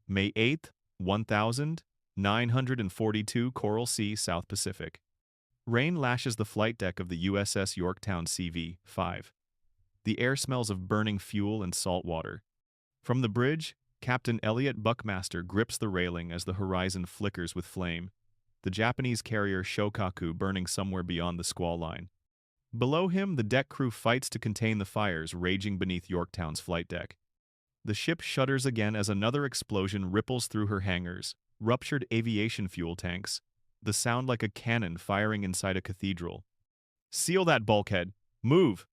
May 8th, 1942, Coral Sea, South Pacific. Rain lashes the flight deck of the USS Yorktown CV-5. The air smells of burning fuel and salt water. From the bridge, Captain Elliot Buckmaster grips the railing as the horizon flickers with flame, the Japanese carrier Shokaku burning somewhere beyond the squall line. Below him, the deck crew fights to contain the fires raging beneath Yorktown's flight deck. The ship shudders again as another explosion ripples through her hangars, ruptured aviation fuel tanks, the sound like a cannon firing inside a cathedral. "Seal that bulkhead! Move!"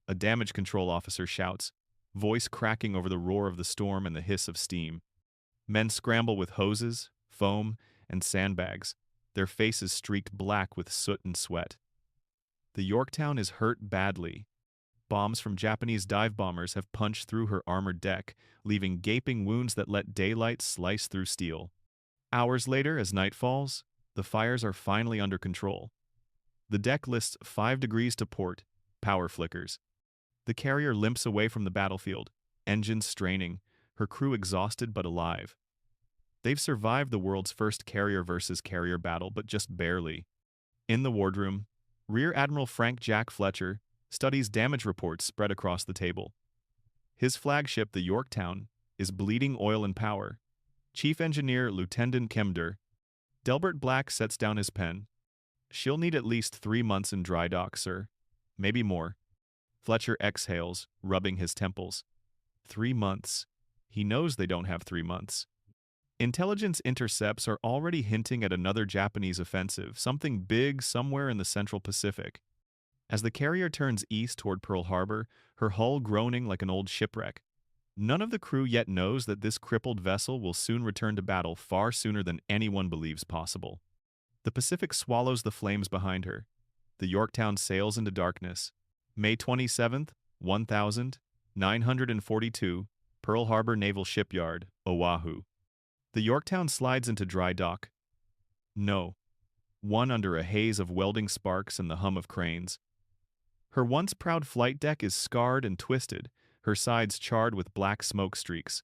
A damage control officer shouts, voice cracking over the roar of the storm and the hiss of steam. Men scramble with hoses, foam, and sandbags, their faces streaked black with soot and sweat. The Yorktown is hurt badly. Bombs from Japanese dive bombers have punched through her armored deck, leaving gaping wounds that let daylight slice through steel. Hours later, as night falls, the fires are finally under control. The deck lists 5 degrees to port, power flickers. The carrier limps away from the battlefield, engines straining, her crew exhausted but alive. They've survived the world's first carrier versus carrier battle, but just barely. In the wardroom, Rear Admiral Frank Jack Fletcher studies damage reports spread across the table. His flagship, the Yorktown, is bleeding oil and power. Chief Engineer Lieutenant Kemder, Delbert Black sets down his pen. "She'll need at least 3 months in dry dock, sir. Maybe more." Fletcher exhales, rubbing his temples. 3 months. He knows they don't have 3 months. Intelligence intercepts are already hinting at another Japanese offensive, something big somewhere in the Central Pacific. As the carrier turns east toward Pearl Harbor, her hull groaning like an old shipwreck, none of the crew yet knows that this crippled vessel will soon return to battle far sooner than anyone believes possible. The Pacific swallows the flames behind her. The Yorktown sails into darkness. May 27th, 1942, Pearl Harbor Naval Shipyard, Oahu. The Yorktown slides into dry dock. No. One under a haze of welding sparks and the hum of cranes. Her once proud flight deck is scarred and twisted, her sides charred with black smoke streaks.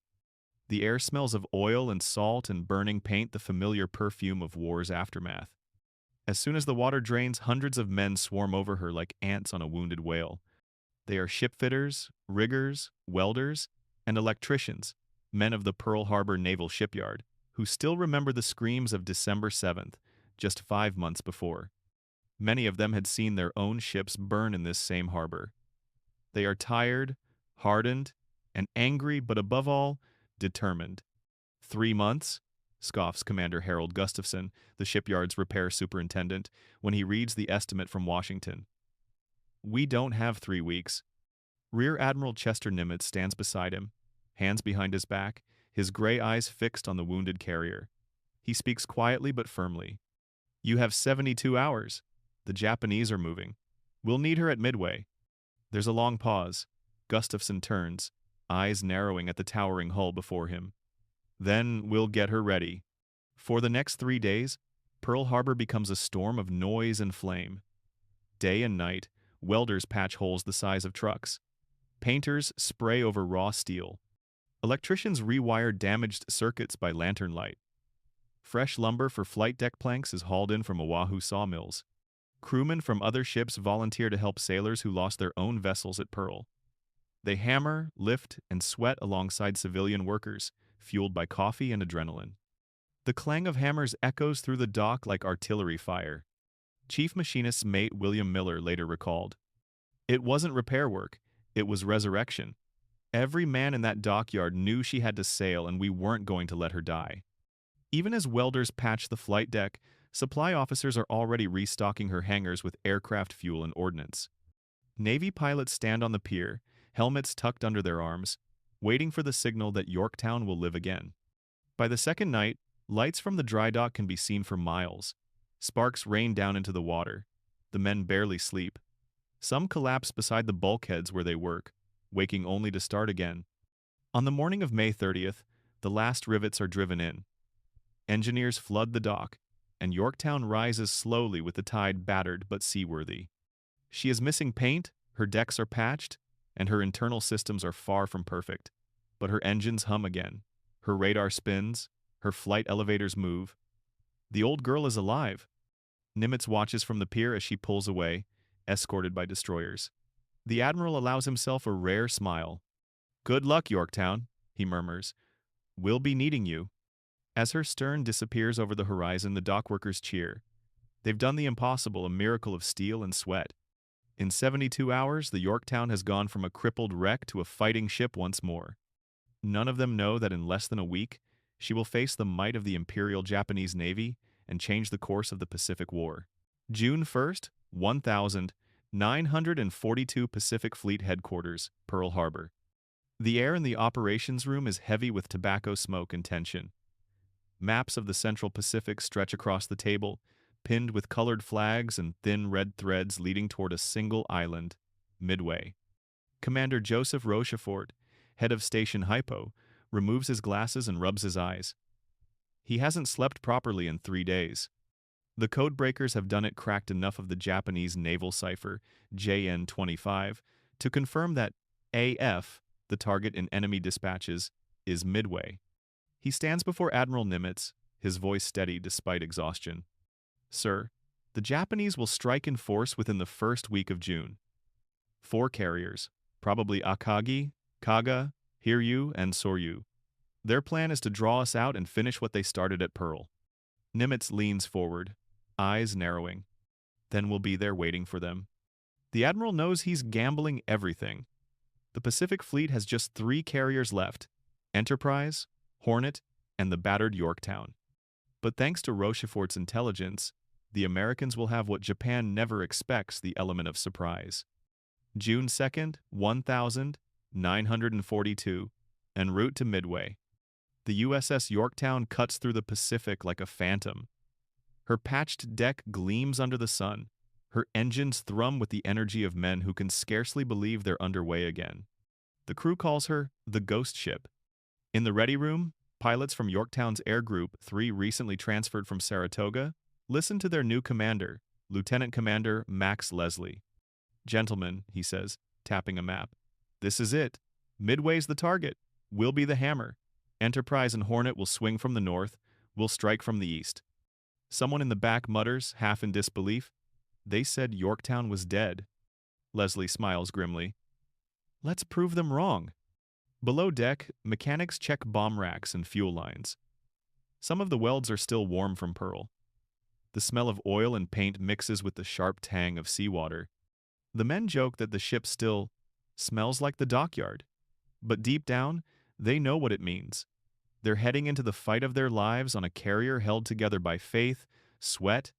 The air smells of oil and salt and burning paint, the familiar perfume of war's aftermath. As soon as the water drains, hundreds of men swarm over her like ants on a wounded whale. They are shipfitters, riggers, welders, and electricians, men of the Pearl Harbor Naval Shipyard, who still remember the screams of December 7th, just 5 months before. Many of them had seen their own ships burn in this same harbor. They are tired, hardened, and angry, but above all, determined. 3 months? Scoffs Commander Harold Gustafson, the shipyard's repair superintendent, when he reads the estimate from Washington. "We don't have 3 weeks. Rear Admiral Chester Nimitz stands beside him, hands behind his back, his gray eyes fixed on the wounded carrier. He speaks quietly but firmly. "You have 72 hours. The Japanese are moving. We'll need her at Midway." There's a long pause. Gustafson turns, eyes narrowing at the towering hull before him. "Then we'll get her ready." For the next 3 days, Pearl Harbor becomes a storm of noise and flame. Day and night, welders patch holes the size of trucks. Painters spray over raw steel. Electricians rewire damaged circuits by lantern light. Fresh lumber for flight deck planks is hauled in from Oahu sawmills. Crewmen from other ships volunteer to help sailors who lost their own vessels at Pearl. They hammer, lift, and sweat alongside civilian workers, fueled by coffee and adrenaline. The clang of hammers echoes through the dock like artillery fire. Chief Machinist's mate William Miller later recalled, "It wasn't repair work, it was resurrection. Every man in that dockyard knew she had to sail and we weren't going to let her die." Even as welders patch the flight deck, supply officers are already restocking her hangars with aircraft fuel and ordnance. Navy pilots stand on the pier, helmets tucked under their arms, waiting for the signal that Yorktown will live again. By the second night, lights from the dry dock can be seen for miles. Sparks rain down into the water. The men barely sleep. Some collapse beside the bulkheads where they work, waking only to start again. On the morning of May 30th, the last rivets are driven in. Engineers flood the dock, and Yorktown rises slowly with the tide battered but seaworthy. She is missing paint, her decks are patched, and her internal systems are far from perfect. But her engines hum again. Her radar spins, her flight elevators move. The old girl is alive. Nimitz watches from the pier as she pulls away, escorted by destroyers. The admiral allows himself a rare smile. "Good luck, Yorktown," he murmurs. "We'll be needing you." As her stern disappears over the horizon, the dockworkers cheer. They've done the impossible, a miracle of steel and sweat. In 72 hours, the Yorktown has gone from a crippled wreck to a fighting ship once more. None of them know that in less than a week, she will face the might of the Imperial Japanese Navy and change the course of the Pacific War. June 1st, 1942 Pacific Fleet Headquarters, Pearl Harbor. The air in the operations room is heavy with tobacco smoke and tension. Maps of the Central Pacific stretch across the table, pinned with colored flags and thin red threads leading toward a single island, Midway. Commander Joseph Rochefort, head of Station Hypo, removes his glasses and rubs his eyes. He hasn't slept properly in 3 days. The codebreakers have done it cracked enough of the Japanese naval cipher, JN-25, to confirm that AF, the target in enemy dispatches, is Midway. He stands before Admiral Nimitz, his voice steady despite exhaustion. "Sir, the Japanese will strike in force within the first week of June. 4 carriers, probably Akagi, Kaga, Hiryu, and Soryu. Their plan is to draw us out and finish what they started at Pearl." Nimitz leans forward, eyes narrowing. Then we'll be there waiting for them. The Admiral knows he's gambling everything. The Pacific Fleet has just 3 carriers left: Enterprise, Hornet, and the battered Yorktown. But thanks to Rochefort's intelligence, the Americans will have what Japan never expects, the element of surprise. June 2nd, 1942, en route to Midway. The USS Yorktown cuts through the Pacific like a phantom. Her patched deck gleams under the sun. Her engines thrum with the energy of men who can scarcely believe they're underway again. The crew calls her the Ghost Ship. In the ready room, pilots from Yorktown's Air Group 3, recently transferred from Saratoga, listen to their new commander, Lieutenant Commander Max Leslie. "Gentlemen," he says, tapping a map, "this is it. Midway's the target. We'll be the hammer. Enterprise and Hornet will swing from the north. We'll strike from the east." Someone in the back mutters, half in disbelief, "They said Yorktown was dead." Leslie smiles grimly. "Let's prove them wrong." Below deck, mechanics check bomb racks and fuel lines. Some of the welds are still warm from Pearl. The smell of oil and paint mixes with the sharp tang of seawater. The men joke that the ship still smells like the dockyard. But deep down, they know what it means. They're heading into the fight of their lives on a carrier held together by faith, sweat,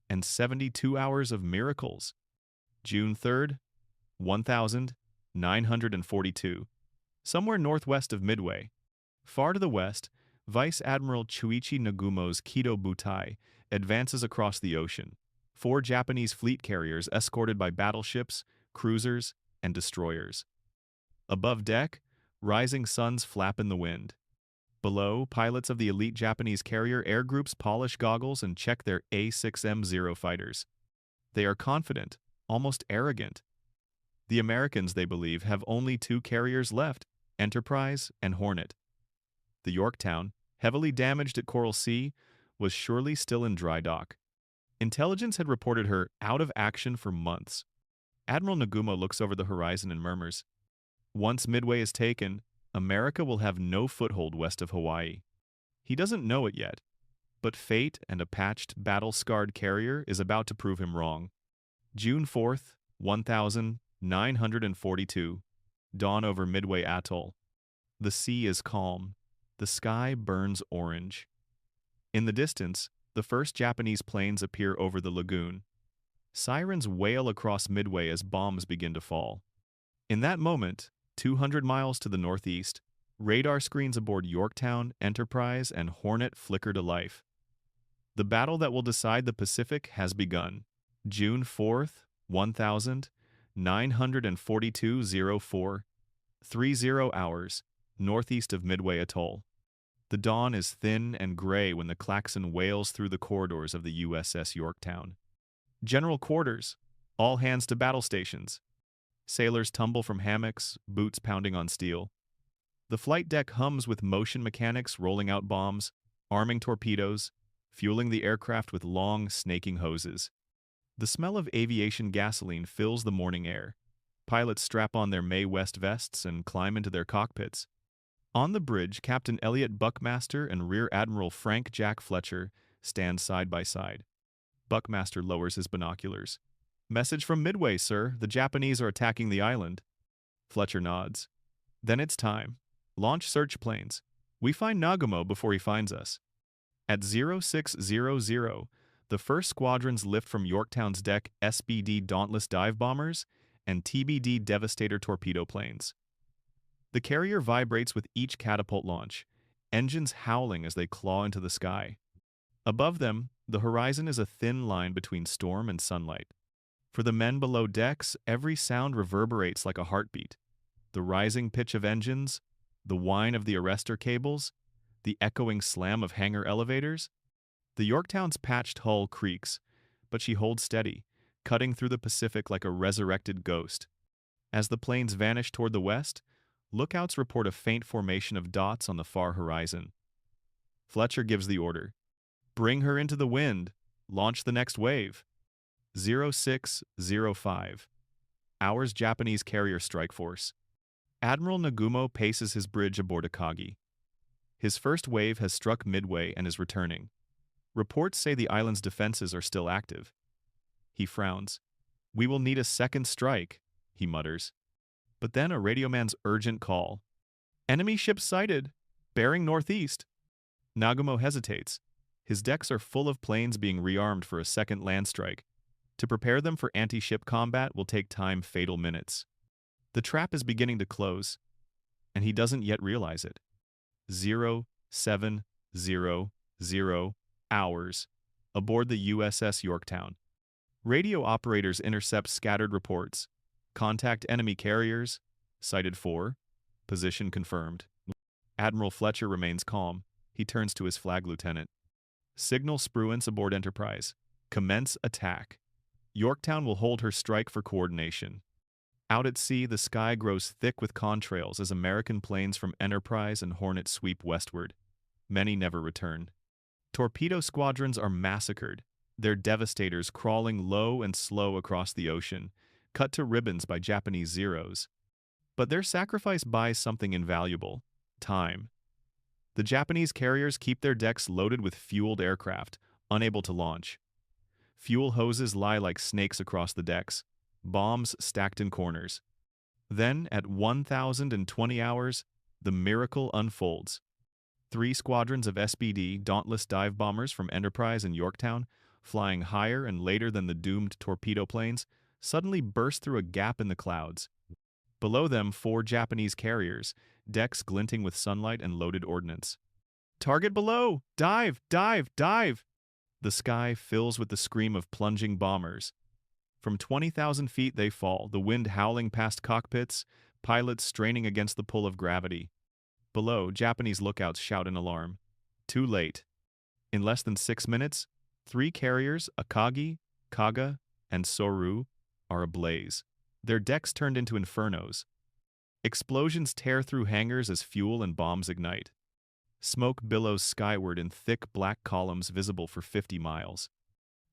and 72 hours of miracles. June 3rd, 1942. Somewhere northwest of Midway. Far to the west, Vice Admiral Chuichi Nagumo's Kido Butai advances across the ocean. 4 Japanese fleet carriers escorted by battleships, cruisers, and destroyers. Above deck, rising suns flap in the wind. Below, pilots of the elite Japanese carrier air groups polish goggles and check their A6M0 fighters. They are confident, almost arrogant. The Americans, they believe, have only 2 carriers left, Enterprise and Hornet. The Yorktown, heavily damaged at Coral Sea, was surely still in dry dock. Intelligence had reported her out of action for months. Admiral Nagumo looks over the horizon and murmurs, "Once Midway is taken, America will have no foothold west of Hawaii." He doesn't know it yet, but fate and a patched, battle-scarred carrier is about to prove him wrong. June 4th, 1942. Dawn over Midway Atoll. The sea is calm. The sky burns orange. In the distance, the first Japanese planes appear over the lagoon. Sirens wail across Midway as bombs begin to fall. In that moment, 200 miles to the northeast, radar screens aboard Yorktown, Enterprise, and Hornet flicker to life. The battle that will decide the Pacific has begun. June 4th, 1942, 04:30 hours, northeast of Midway Atoll. The dawn is thin and gray when the klaxon wails through the corridors of the USS Yorktown. General quarters, all hands to battle stations. Sailors tumble from hammocks, boots pounding on steel. The flight deck hums with motion mechanics rolling out bombs, arming torpedoes, fueling the aircraft with long, snaking hoses. The smell of aviation gasoline fills the morning air. Pilots strap on their Mae West vests and climb into their cockpits. On the bridge, Captain Elliot Buckmaster and Rear Admiral Frank Jack Fletcher stand side by side. Buckmaster lowers his binoculars. "Message from Midway, sir. The Japanese are attacking the island." Fletcher nods. "Then it's time. Launch search planes. We find Nagumo before he finds us." At 0600, the first squadrons lift from Yorktown's deck SBD Dauntless dive bombers and TBD Devastator torpedo planes. The carrier vibrates with each catapult launch, engines howling as they claw into the sky. Above them, the horizon is a thin line between storm and sunlight. For the men below decks, every sound reverberates like a heartbeat. The rising pitch of engines, the whine of the arrestor cables, the echoing slam of hangar elevators. The Yorktown's patched hull creaks, but she holds steady, cutting through the Pacific like a resurrected ghost. As the planes vanish toward the west, lookouts report a faint formation of dots on the far horizon. Fletcher gives the order. "Bring her into the wind. Launch the next wave." 0605. Hours Japanese carrier strike force. Admiral Nagumo paces his bridge aboard Akagi. His first wave has struck Midway and is returning. Reports say the island's defenses are still active. He frowns. "We will need a second strike," he mutters. But then a radioman's urgent call. "Enemy ship sighted, bearing northeast." Nagumo hesitates. His decks are full of planes being rearmed for a second land strike. To prepare them for anti-ship combat will take time, fatal minutes. The trap is beginning to close, and he doesn't yet realize it. 0700 hours aboard the USS Yorktown. Radio operators intercept scattered reports. Contact enemy carriers. Sighted 4. Position confirmed. Admiral Fletcher remains calm. He turns to his flag lieutenant. "Signal Spruance aboard Enterprise. Commence attack. Yorktown will hold her strike for coordination." Out at sea, the sky grows thick with contrails as American planes from Enterprise and Hornet sweep westward. Many never return. Torpedo squadrons are massacred, their devastators crawling low and slow across the ocean, cut to ribbons by Japanese Zeros. But their sacrifice buys something invaluable: time. The Japanese carriers keep their decks loaded with fueled aircraft, unable to launch. Fuel hoses lie like snakes across the decks, bombs stacked in corners. Then, at 1020 hours, the miracle unfolds. 3 squadrons of SBD Dauntless dive bombers from Enterprise and Yorktown, flying higher and later than the doomed torpedo planes, suddenly burst through a gap in the clouds. Below them, 4 Japanese carriers, decks glinting with sunlight and loaded ordnance. "Target below! Dive! Dive! Dive!" The sky fills with the scream of plunging bombers. From 20,000 feet they fall, the wind howling past cockpits, pilots straining against the pull of gravity. Below, Japanese lookouts shout in alarm. Too late. In less than 6 minutes, 3 carriers, Akagi, Kaga, and Soru, are ablaze, their decks turned into infernos. Explosions tear through hangars as fuel and bombs ignite. Smoke billows skyward in thick black columns visible for 50 miles.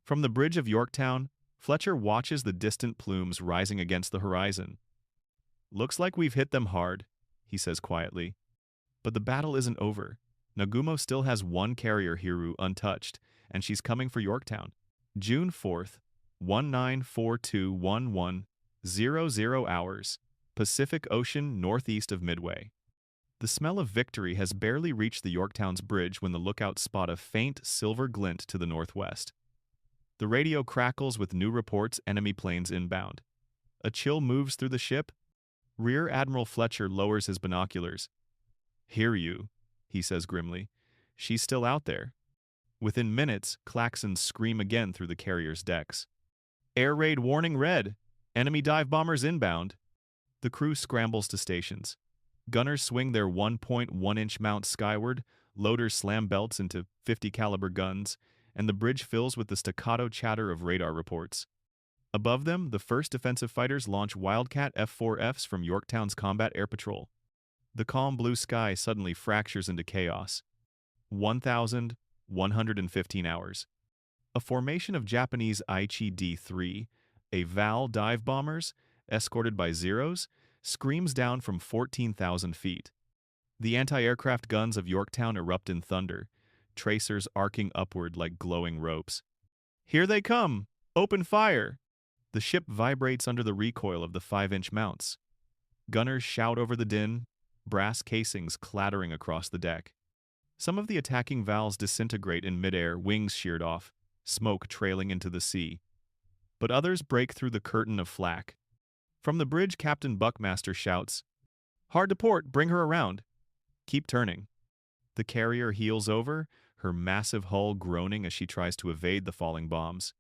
From the bridge of Yorktown, Fletcher watches the distant plumes rising against the horizon. "Looks like we've hit them hard," he says quietly. But the battle isn't over. Nagumo still has 1 carrier Hiru untouched, and she's coming for Yorktown. June 4th, 194211:00 hours, Pacific Ocean northeast of Midway. The smell of victory has barely reached the Yorktown's bridge when the lookouts spot a faint silver glint to the northwest. The radio crackles with new reports, enemy planes inbound. A chill moves through the ship. Rear Admiral Fletcher lowers his binoculars. "Hear you," he says grimly. "She's still out there." Within minutes, klaxons scream again through the carrier's decks. "Air raid warning red! Enemy dive bombers inbound!" The crew scrambles to stations. Gunners swing their 1.1-inch mounts skyward, loaders slam belts into 50 caliber guns, and the bridge fills with the staccato chatter of radar reports. Above them, the 1st Defensive Fighters launch Wildcat F-4Fs from Yorktown's Combat Air Patrol. The calm blue sky suddenly fractures into chaos. 1,115 hours. A formation of Japanese Aichi D-3, a VAL dive bombers, escorted by Zeros, screams down from 14,000 feet. The anti-aircraft guns of Yorktown erupt in thunder, tracers arcing upward like glowing ropes. Here they come! Open fire! The ship vibrates under the recoil of the 5-inch mounts. Gunners shout over the din, brass casings clattering across the deck. Some of the attacking valves disintegrate in midair, wings sheared off, smoke trailing into the sea. But others break through the curtain of flak. From the bridge, Captain Buckmaster shouts, "Hard to port, bring her around." Keep turning. The carrier heels over, her massive hull groaning as she tries to evade the falling bombs.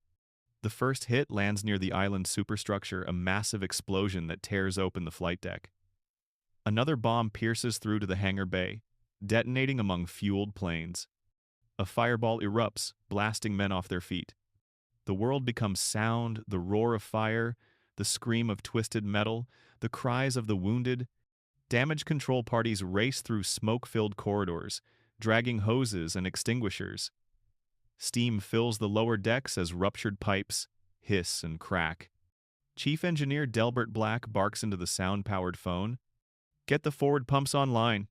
The first hit lands near the island superstructure, a massive explosion that tears open the flight deck. Another bomb pierces through to the hangar bay, detonating among fueled planes. A fireball erupts, blasting men off their feet. The world becomes sound, the roar of fire, the scream of twisted metal, the cries of the wounded. Damage control parties race through smoke-filled corridors, dragging hoses and extinguishers. Steam fills the lower decks as ruptured pipes hiss and crack. Chief Engineer Delbert Black barks into the sound-powered phone. "Get the forward pumps online.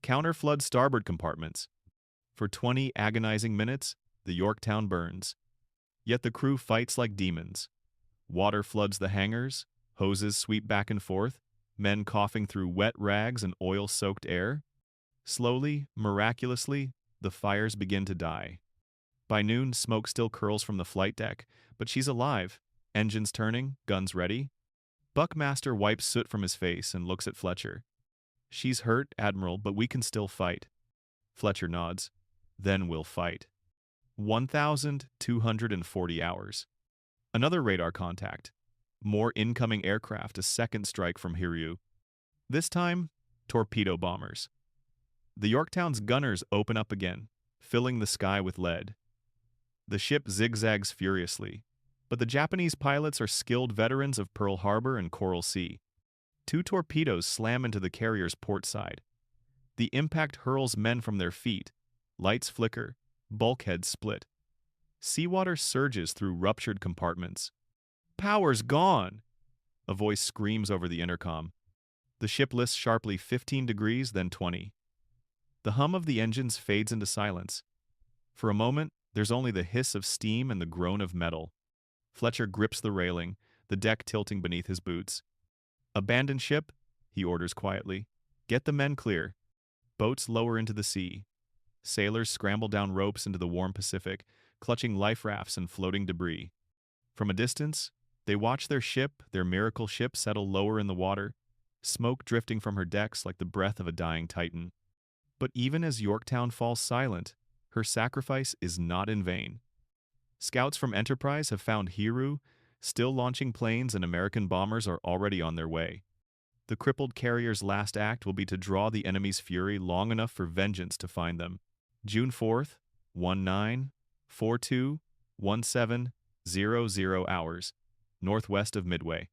Counter-flood starboard compartments." For 20 agonizing minutes, the Yorktown burns. Yet the crew fights like demons. Water floods the hangars, hoses sweep back and forth, men coughing through wet rags and oil-soaked air. Slowly, miraculously, the fires begin to die. By noon, smoke still curls from the flight deck, but she's alive, engines turning, guns ready. Buckmaster wipes soot from his face and looks at Fletcher. "She's hurt, Admiral, but we can still fight." Fletcher nods. "Then we'll fight." 1,240 hours. Another radar contact. More incoming aircraft, a second strike from Hiryu. This time, torpedo bombers. The Yorktown's gunners open up again, filling the sky with lead. The ship zigzags furiously, but the Japanese pilots are skilled veterans of Pearl Harbor and Coral Sea. 2 torpedoes slam into the carrier's port side. The impact hurls men from their feet. Lights flicker, bulkheads split. Seawater surges through ruptured compartments. "Power's gone!" A voice screams over the intercom. The ship lists sharply 15 degrees, then 20. The hum of the engines fades into silence. For a moment, there's only the hiss of steam and the groan of metal. Fletcher grips the railing, the deck tilting beneath his boots. "Abandon ship," he orders quietly. "Get the men clear." Boats lower into the sea. Sailors scramble down ropes into the warm Pacific, clutching life rafts and floating debris. From a distance, they watch their ship, their miracle ship, settle lower in the water, smoke drifting from her decks like the breath of a dying titan. But even as Yorktown falls silent, her sacrifice is not in vain. Scouts from Enterprise have found Hiryu, still launching planes, and American bombers are already on their way. The crippled carrier's last act will be to draw the enemy's fury long enough for vengeance to find them. June 4th, 1942-1700 hours, northwest of Midway.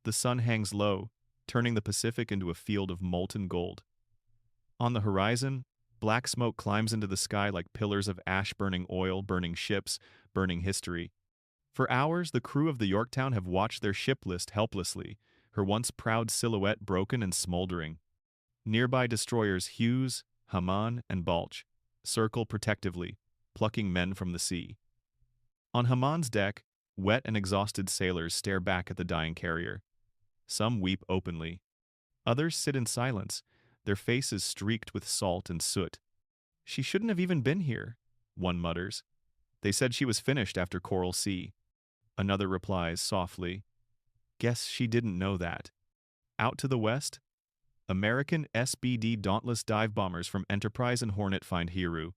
The sun hangs low, turning the Pacific into a field of molten gold. On the horizon, black smoke climbs into the sky like pillars of ash, burning oil, burning ships, burning history. For hours, the crew of the Yorktown have watched their ship list helplessly, her once proud silhouette broken and smoldering. Nearby destroyers Hughes, Haman, and Balch circle protectively, plucking men from the sea. On Haman's deck, wet and exhausted sailors stare back at the dying carrier. Some weep openly. Others sit in silence, their faces streaked with salt and soot. "She shouldn't have even been here," one mutters. "They said she was finished after Coral Sea." Another replies softly, "Guess she didn't know that." Out to the west, American SBD Dauntless dive bombers from Enterprise and Hornet find Hiryu.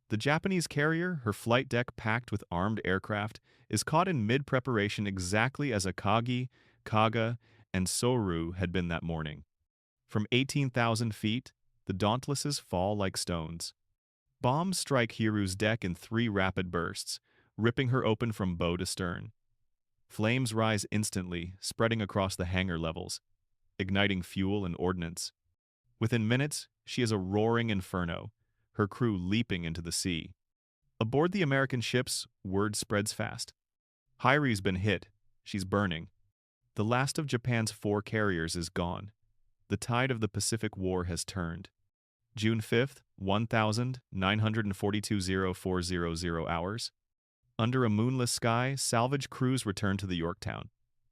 The Japanese carrier, her flight deck packed with armed aircraft, is caught in mid-preparation exactly as Akagi, Kaga, and Soru had been that morning. From 18,000 feet, the Dauntlesses fall like stones. Bombs strike Hiryu's deck in 3 rapid bursts, ripping her open from bow to stern. Flames rise instantly, spreading across the hangar levels, igniting fuel and ordnance. Within minutes, she is a roaring inferno, her crew leaping into the sea. Aboard the American ships, word spreads fast. Hyri's been hit. She's burning. The last of Japan's 4 carriers is gone. The tide of the Pacific War has turned. June 5th, 1942 hours. Under a moonless sky, salvage crews return to the Yorktown.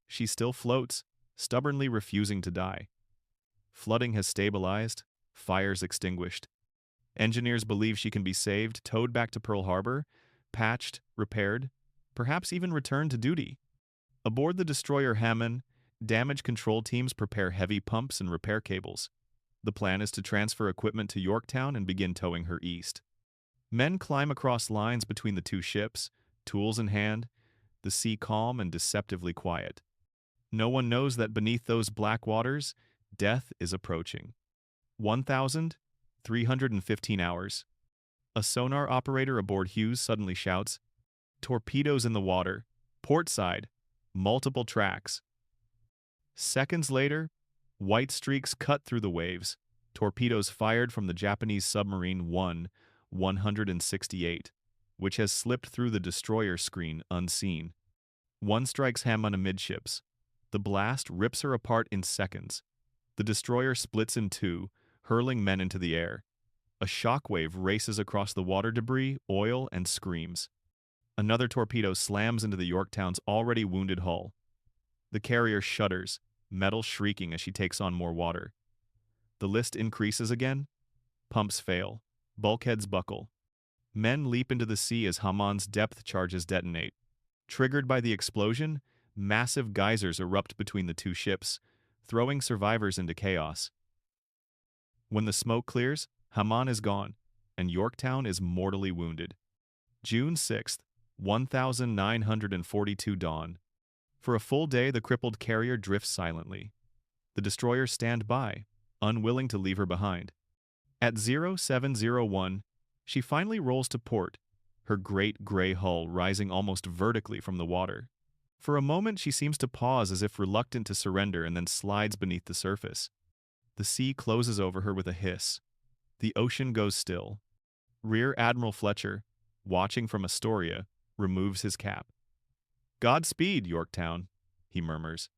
She still floats, stubbornly refusing to die. Flooding has stabilized, fires extinguished. Engineers believe she can be saved, towed back to Pearl Harbor, patched, repaired, perhaps even returned to duty. Aboard the destroyer Hammond, damage control teams prepare heavy pumps and repair cables. The plan is to transfer equipment to Yorktown and begin towing her east. Men climb across lines between the 2 ships, tools in hand, the sea calm and deceptively quiet. No one knows that beneath those black waters, death is approaching. 1,315 hours. A sonar operator aboard Hughes suddenly shouts, "Torpedoes in the water, port side, multiple tracks." Seconds later, white streaks cut through the waves, torpedoes fired from the Japanese submarine 168, which has slipped through the destroyer screen unseen. One strikes Hammond amidships. The blast rips her apart in seconds. The destroyer splits in 2, hurling men into the air. A shockwave races across the water debris, oil, and screams. Another torpedo slams into the Yorktown's already wounded hull. The carrier shudders, metal shrieking as she takes on more water. The list increases again. Pumps fail. Bulkheads buckle. Men leap into the sea as Hammond's depth charges detonate. Triggered by the explosion, massive geysers erupt between the 2 ships, throwing survivors into chaos. When the smoke clears, Hammond is gone, and Yorktown is mortally wounded. June 6th, 1942 dawn. For a full day, the crippled carrier drifts silently. The destroyers stand by, unwilling to leave her behind. At 0701, she finally rolls to port, her great gray hull rising almost vertically from the water. For a moment, she seems to pause as if reluctant to surrender and then slides beneath the surface. The sea closes over her with a hiss. The ocean goes still. Rear Admiral Fletcher, watching from Astoria, removes his cap. "Godspeed, Yorktown," he murmurs.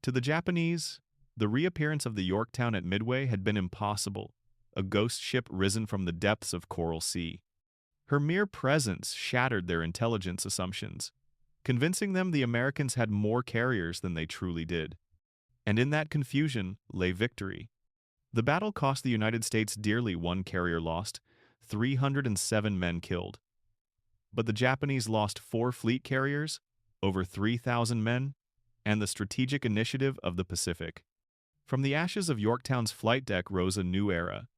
To the Japanese, the reappearance of the Yorktown at Midway had been impossible, a ghost ship risen from the depths of Coral Sea. Her mere presence shattered their intelligence assumptions, convincing them the Americans had more carriers than they truly did. And in that confusion lay victory. The battle cost the United States dearly: 1 carrier lost, 307 men killed. But the Japanese lost 4 fleet carriers, over 3,000 men, and the strategic initiative of the Pacific. From the ashes of Yorktown's flight deck rose a new era,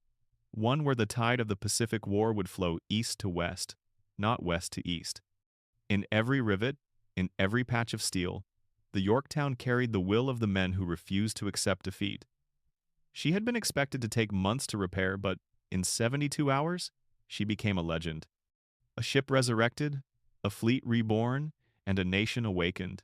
one where the tide of the Pacific War would flow east to west, not west to east. In every rivet, in every patch of steel, the Yorktown carried the will of the men who refused to accept defeat. She had been expected to take months to repair, but in 72 hours, she became a legend. A ship resurrected, a fleet reborn, and a nation awakened.